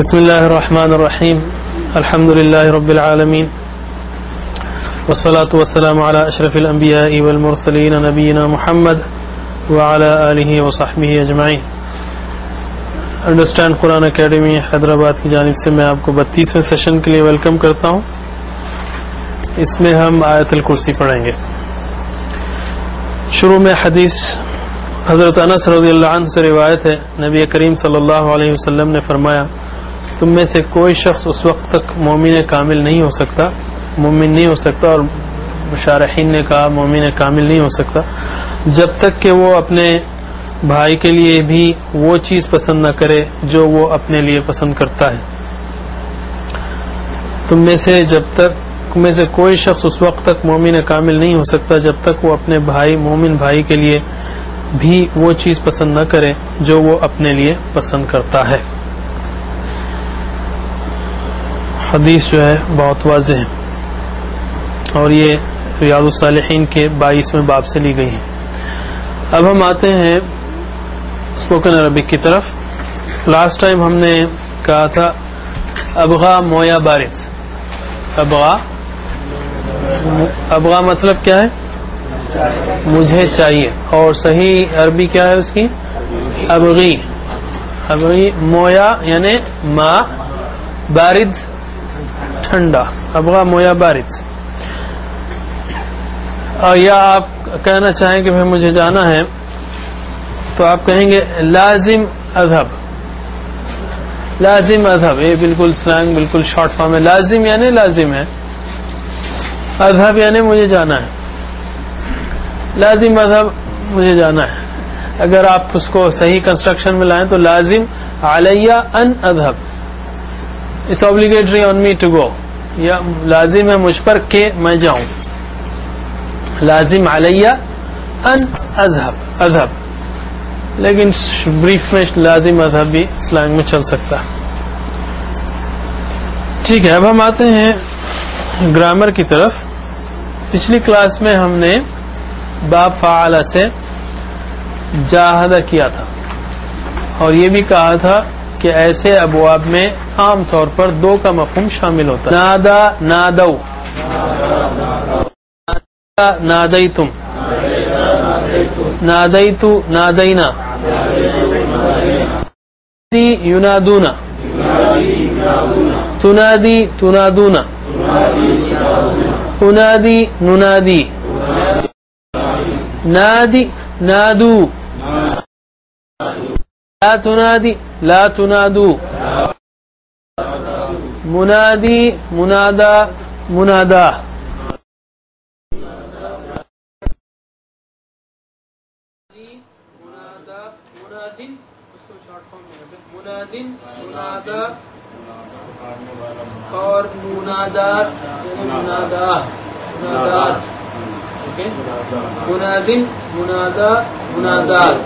بسم اللہ الرحمن الرحیم الحمد للہ رب العالمین والصلاة والسلام علی اشرف الانبیاء والمرسلین نبینا محمد وعلی آلہ وصحبہ اجمعین۔ انڈرسٹینڈ قرآن اکیڈمی حیدرآباد کی جانب سے میں آپ کو 32ویں سیشن کے لیے ویلکم کرتا ہوں۔ اس میں ہم آیت الکرسی پڑھیں گے۔ شروع میں حدیث حضرت انس رضی اللہ عنہ سے روایت ہے، نبی کریم صلی اللہ علیہ وسلم نے فرمایا، تم میں سے کوئی شخص اس وقت تک مومن کامل نہیں ہو سکتا، اور مشارحین نے کہا مومن کامل نہیں ہو سکتا جب تک کہ وہ اپنے بھائی کے لیے بھی وہ چیز پسند نہ کرے جو وہ اپنے لیے پسند کرتا ہے۔ تم میں سے کوئی شخص اس وقت تک مومن کامل نہیں ہو سکتا جب تک وہ اپنے مومن بھائی کے لیے بھی وہ چیز پسند نہ کرے جو وہ اپنے لیے پسند کرتا ہے۔ حدیث جو ہے بہت واضح ہے اور یہ ریاض الصالحین کے 22ویں باب سے لی گئی ہے۔ اب ہم آتے ہیں اسپوکن عربک کی طرف۔ لاسٹ ٹائم ہم نے کہا تھا ابغا مویا بارد۔ ابغا مطلب کیا ہے؟ مجھے چاہیے، اور صحیح عربی کیا ہے اس کی؟ ابغی مویا یعنی ماء، بارد ٹھنڈا، ابغا مویا بارد۔ یا آپ کہنا چاہیں کہ مجھے جانا ہے تو آپ کہیں گے لازم اذهب۔ لازم اذهب، یہ بالکل سلینگ، بالکل شارٹ فارم ہے۔ لازم یعنی لازم ہے، اذهب یعنی مجھے جانا ہے۔ لازم اذهب مجھے جانا ہے۔ اگر آپ اس کو صحیح کنسٹرکشن میں لائیں تو لازم علیہ ان اذهب، it's obligatory on me to go، یا لازم ہے مجھ پر کہ میں جاؤں۔ لازم علیہ ان اذهب، لیکن بریف میں لازم اذهب بھی سلینگ میں چل سکتا ہے۔ ٹھیک ہے، اب ہم آتے ہیں گرامر کی طرف۔ پچھلی کلاس میں ہم نے باب فعال سے جاہدہ کیا تھا، اور یہ بھی کہا تھا کہ ایسے ابواب میں عام طور پر دو کا مفہوم شامل ہوتا ہے۔ نادا نادو، نادیتم، نادیتو نادینا، ینادون، تنادی تنادون، انادی ننادی، نادی نادو، لا تنادی لا تنادو، منادی منادا منادا۔ منادن منادا اور منادات یعنی منادات، منادن منادا منادات،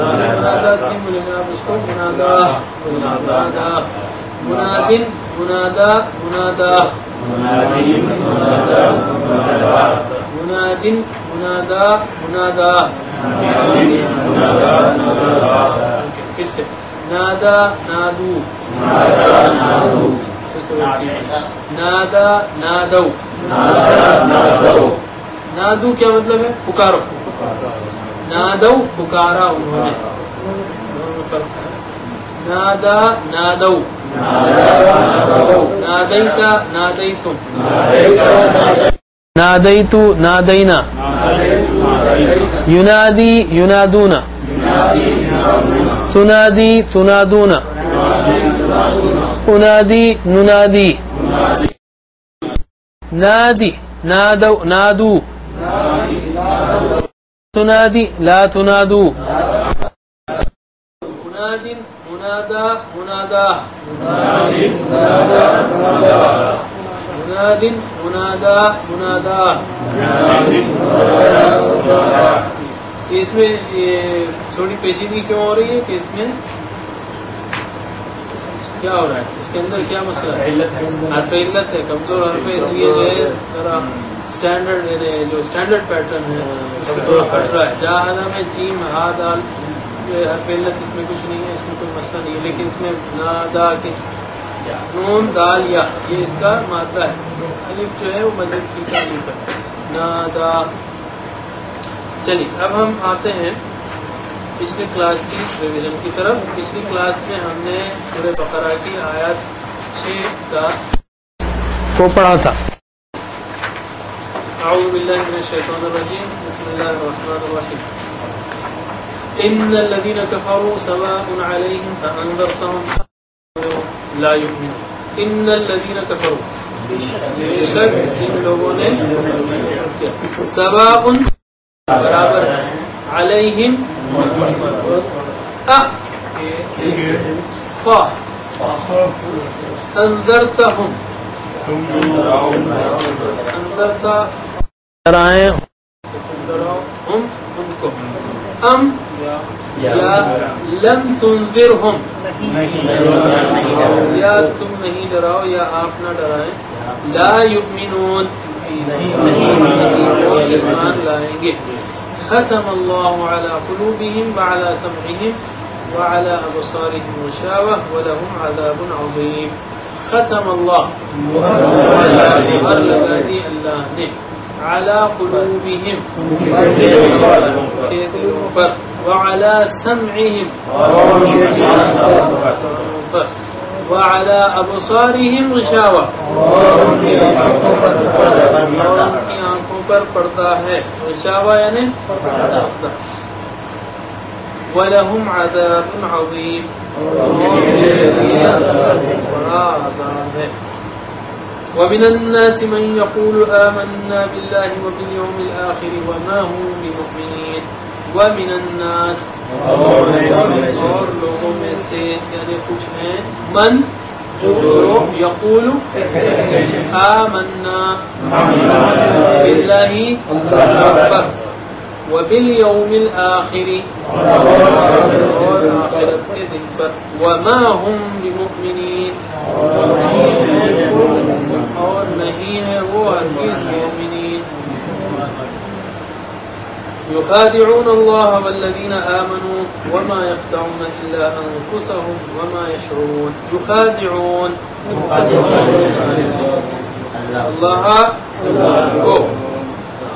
منادات سے ملیں گے آپ اس کو منادا، منادن منادا منادا، منادن منادا منادا، کس سے؟ نادا نادو، نادا نادو، نادو کیا مطلب ہے؟ پکارو۔ نادو پکارا انہوں نے، نادا نادو، نادیتا نادیتم، نادیتو نادینا، ینادی ینادون، تنادی تنادون، انادی ننادی، نادی نادو نادو، تنادی لا تنادو، منادن منادا منادا، منادن منادا منادا۔ اس میں تھوڑی پیچیدگی کیوں ہو رہی ہے کہ اس میں کیا ہو رہا ہے؟ اس کے اندر کیا مسئلہ ہے؟ حرف علت ہے، کمزور حرف ہے، اس لیے جو ہے ذرا اسٹینڈرڈ پیٹرن ہے پھٹ رہا ہے۔ جاہدہ میں جیم ہا دال جو ہے حرف علت اس میں کچھ نہیں ہے، اس میں کوئی مسئلہ نہیں ہے، لیکن اس میں نادا کے نون دال یا یہ اس کا مادہ ہے، الف جو ہے وہ مزید کی الف ہے نادا۔ چلیے اب ہم آتے ہیں پچھلے کلاس کی ریویژن کی طرف۔ پچھلی کلاس میں ہم نے سورہ بقرہ کی آیات 6 کو پڑھا تھا۔ اعوذ باللہ من الشیطان الرجیم، بسم اللہ الرحمن الرحیم۔ ان الذین کفروا سواء علیہم فانذرتهم لا یؤمنون۔ ان الذین کفروا، بے شک جن لوگوں نے سواء برابر ہے، علیہم فا انذرتهم انذرتا ڈرائیں ہم ان کو، ام یا لم تنذرہم یا تم نہیں ڈراؤ یا آپ نہ ڈرائیں، لا یؤمنون وہ ایمان لائیں گے۔ ختم اللہ علی قلوبہم وعلی سمعہم وعلی ابصارہم غشاوہ ولہم عذاب عظیم۔ ختم اللہ مہر لگا دی اللہ نے، علی قلوبہم کے دلوں پر، وعلی سمعہم پر، وعلی ابصارہم غشاوہ اور ان کی آنکھوں پر پردہ ہے، غشاوہ یعنی پردہ، وَلَهُمْ عَذَابٌ عَظِيمٌ اور بڑا عذاب ہے۔ وَمِنَ النَّاسِ مَنْ يَقُولُ آمَنَّا بِاللَّهِ وَبِالْيَوْمِ الْآخِرِ وَمَا هُمْ بِمُؤْمِنِينَ۔ وَمِنَ النَّاسِ اور لوگوں میں سے یعنی کچھ ہیں، من جو یقول آمنا باللہ پر، وبالیوم الآخر اور آخرت کے دن پر، وما هم بمؤمنین اور نہیں ہے وہ ہرگز مومنین۔ يخادعون الله والذين آمنوا وما يخدعون إلا أنفسهم وما يشعرون۔ يخادعون اللہ کو،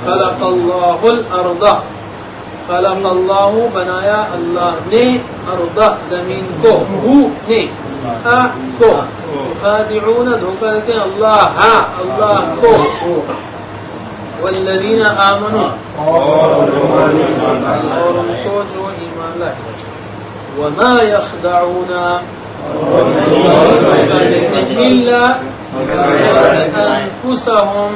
خلق اللہ الارض، خلق اللہ بنایا اللہ نے، ارض زمین کو، ہو نے کو، يخادعون دھوکہ دیتے ہیں اللہ کو، والذین آمنوا اور ان کو جو ایمان لائے، وما يخدعون الا انفسهم۔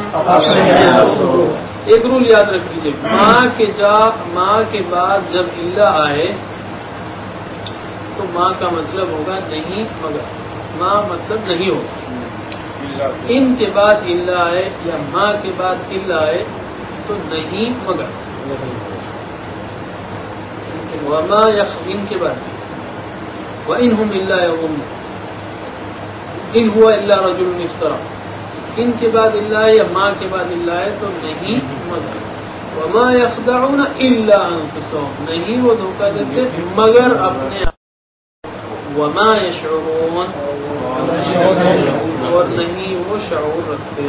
ایک رول یاد رکھ لیجیے، ماں کے بعد جب اللہ آئے تو ماں کا مطلب ہوگا نہیں مگر، ماں مطلب نہیں ہوگا۔ ان کے بعد اللہ آئے یا ماں کے بعد اللہ آئے تو نہیں مگر، وما ان کے بعد، وَإِنْهُمْ إِلَّا يَظُنُّونَ إِنْ هُوَ إِلَّا رَجُلٌ افْتَرَىٰ۔ ان کے بعد اللہ ہے یا ماں کے بعد اللہ ہے تو نہیں مگر، وَمَا يَخْدَعُونَ إِلَّا أَنفُسَهُمْ نہیں وہ دھوکہ دیتے مگر اپنے آپ، وَمَا يَشْعُرُونَ اور نہیں وہ شعور رکھتے۔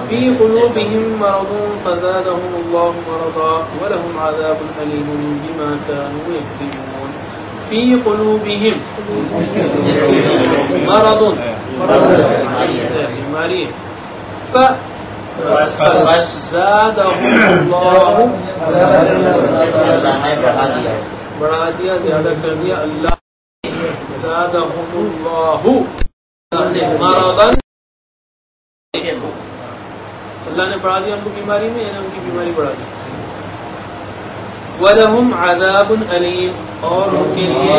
فِي قُلُوبِهِمْ مَرَضٌ فَزَادَهُمُ اللَّهُ مَرَضًا وَلَهُمْ عَذَابٌ أَلِيمٌ بِمَا كَانُوا يَكْذِبُونَ۔ فِي قُلُوبِهِمْ مرض بیماری، فَزَادَهُمُ اللَّهُ بڑھا دیا، زیادہ کر دیا اللہ، زَادَهُمُ اللَّهُ مرضاً اللہ نے بڑھا دیا ان کو بیماری میں، یعنی ان کی بیماری بڑھا دی۔ وَلَهُمْ عَذَابٌ أَلِيمٌ اور ان کے لیے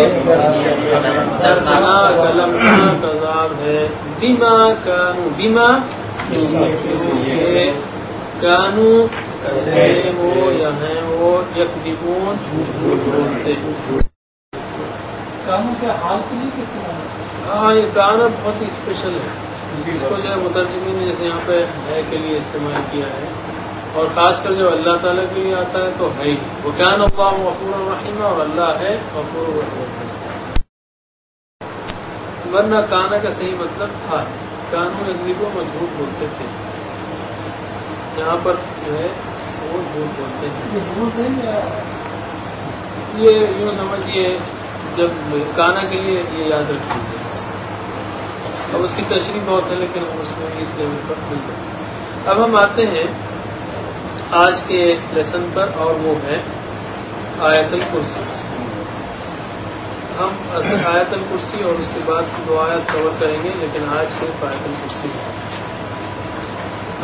دردناک المناک عذاب ہے، بِمَا كَانُوا بِمَا كَانُوا وہ یا ہیں وہ یکذبون جھوٹ بولتے۔ کانوں کے حال کے لیے کس طرح؟ ہاں یہ کانا بہت ہی اسپیشل ہے، اس کو جو ہے مترجمین نے جیسے یہاں پہ ہے کے لیے استعمال کیا ہے، اور خاص کر جب اللہ تعالیٰ کے لیے آتا ہے تو ہے ہی وہ کان اللہ غفور الرحیم، اور اللہ ہے غفور الرحیم. ورنہ کانا کا صحیح مطلب تھا، کانوں اجنبیوں کو جھوٹ بولتے تھے، یہاں پر جو ہے وہ جھوٹ بولتے ہیں. یہ جھوٹ ہے یا یہ یوں سمجھیے جب کانا کے لیے یہ یاد رکھیے. اب اس کی تشریح بہت ہے لیکن ہم اس میں اس لیول پر نہیں جائیں. اب ہم آتے ہیں آج کے لیسن پر، اور وہ ہے آیت الکرسی. ہم آیت الکرسی اور اس کے بعد سے 2 آیات کور کریں گے، لیکن آج صرف آیت الکرسی ہے.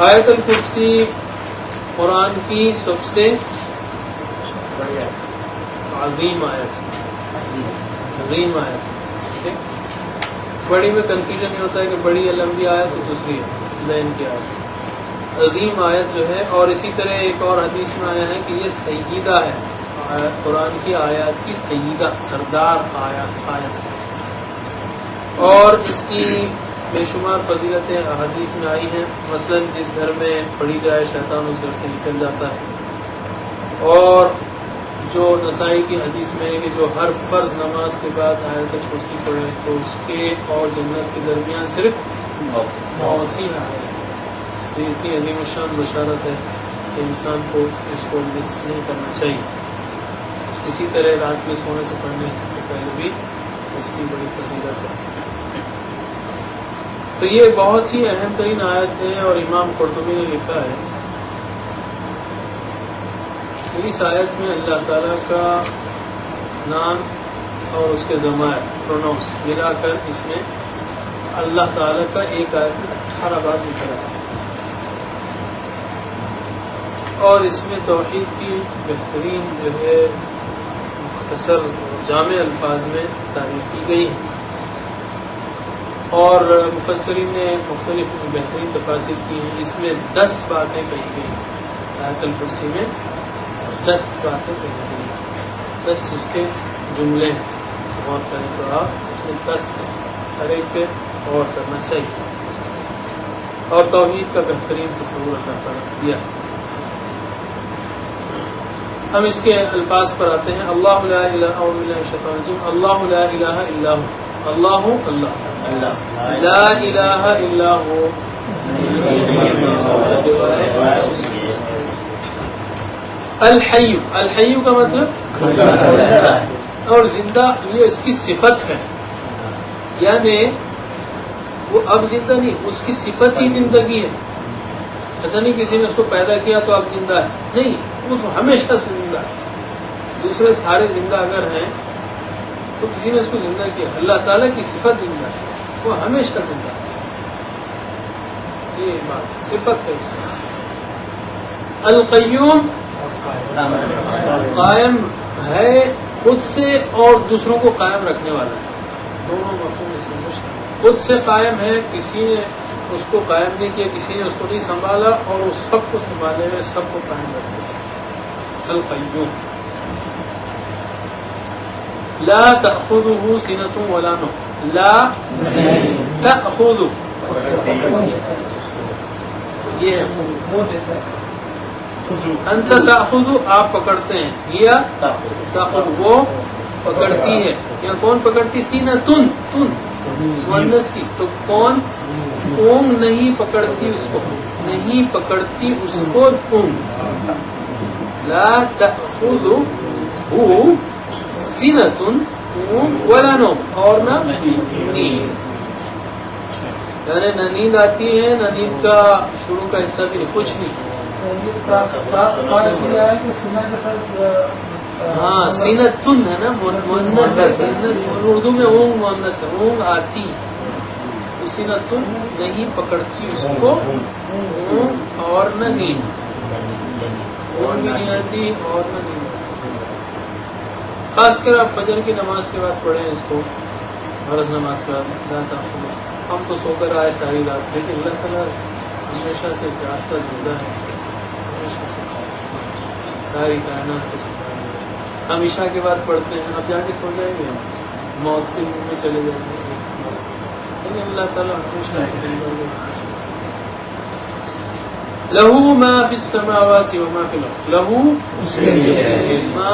آیت الکرسی قرآن کی سب سے عظیم آیت ہے، عظیم آیت ہے. بڑی میں کنفیوژن یہ ہوتا ہے کہ بڑی یا لمبی آیت تو دوسری ہے لین کی آیت. عظیم آیت جو ہے، اور اسی طرح ایک اور حدیث میں آیا ہے کہ یہ سیدہ ہے، قرآن کی آیات کی سیدہ سردار آیت ہے، اور اس کی بے شمار فضیلتیں حدیث میں آئی ہیں. مثلا جس گھر میں پڑھی جائے شیطان اس گھر سے نکل جاتا ہے. اور جو نسائی کی حدیث میں ہے کہ جو ہر فرض نماز کے بعد آیت الکرسی پڑھے تو اس کے اور جنت کے درمیان صرف موت ہی ہے. یہ اتنی عظیم الشان بشارت ہے کہ انسان کو اس کو مس نہیں کرنا چاہیے. اسی طرح رات میں سونے سے پڑھنے سے پہلے بھی اس کی بڑی فضیلت ہے. تو یہ بہت ہی اہم ترین آیت ہے، اور امام قرطبی نے لکھا ہے اس آیت میں اللہ تعالیٰ کا نام اور اس کے ضمائر پروناؤنس ملا کر اس میں اللہ تعالیٰ کا ایک آیت میں 18 بار ذکر ہے، اور اس میں توحید کی بہترین جو ہے مختصر جامع الفاظ میں تعریف کی گئی ہے. اور مفسرین نے مختلف بہترین تفاسیر کی ہیں. اس میں 10 باتیں کہی گئی ہیں. آیت الکرسی میں 10 باتیں کہی گئی ہیں، 10 اس کے جملے ہیں. غور کریں تو آپ اس میں 10 ہر ایک پہ غور کرنا چاہیے. اور توحید کا بہترین تصور اللہ تعالیٰ نے دیا. ہم اس کے الفاظ پر آتے ہیں. اللہ لا الہ الا اللہ، لا الہ الا ہو، اللہ اللہ لا الہ الا ہو. الحی، الحی کا مطلب اور زندہ، یہ اس کی صفت ہے. یعنی وہ اب زندہ نہیں، اس کی صفت ہی زندگی ہے. ایسا نہیں کسی نے اس کو پیدا کیا تو اب زندہ ہے، نہیں، اس ہمیشہ سے زندہ ہے. دوسرے سارے زندہ اگر ہیں تو کسی نے اس کو زندہ کیا. اللہ تعالیٰ کی صفت زندہ ہے، وہ ہمیشہ زندہ ہے. یہ بات صفت ہے اس کی. القیوم، قائم ہے خود سے اور دوسروں کو قائم رکھنے والا ہے. دونوں مفہوم اس میں شامل. خود سے قائم ہے، کسی نے اس کو قائم نہیں کیا، کسی نے اس کو نہیں سنبھالا، اور وہ سب کو سنبھالے ہوئے سب کو قائم رکھے. القیوم. لا تأخذه سنة ولا نوم، لا تأخذ، یہ انت تأخذ آپ پکڑتے ہیں، یا تأخذ وہ پکڑتی ہے. یا کون پکڑتی؟ سینتن، تن مؤنث کی، تو کون؟ اونگ نہیں پکڑتی اس کو، نہیں پکڑتی اس کو اونگ. لا تأخذه سینتن ولا نوم، اور نہ نیند. یعنی نہ نیند آتی ہے، نہ نیند کا شروع کا حصہ بھی نہیں، کچھ نہیں. ہاں سینتن ہے نا، مؤنث ہے. اردو میں اونگ مؤنث ہے، اونگ آتی. سینتن نہیں پکڑتی اس کو اونگ اور نہ نیند. اونگ بھی نہیں آتی اور نہ نیند. خاص کر آپ فجر کی نماز کے بعد پڑھیں اس کو، فرض نماز کے بعد. ہم تو سو کر آئے ساری رات، لیکن اللہ تعالیٰ ہمیشہ سے جاگتا زندہ ہے، ہمیشہ سے ساری کائنات کو سنبھالے. ہم عشاء کے بعد پڑھتے ہیں، اب جا کے سو جائیں گے، موت کے منہ میں چلے جائیں گے، لیکن اللہ تعالیٰ ہمیشہ سے زندہ ہے. لہو ما فی السماوات و ما فی الارض، لہو ما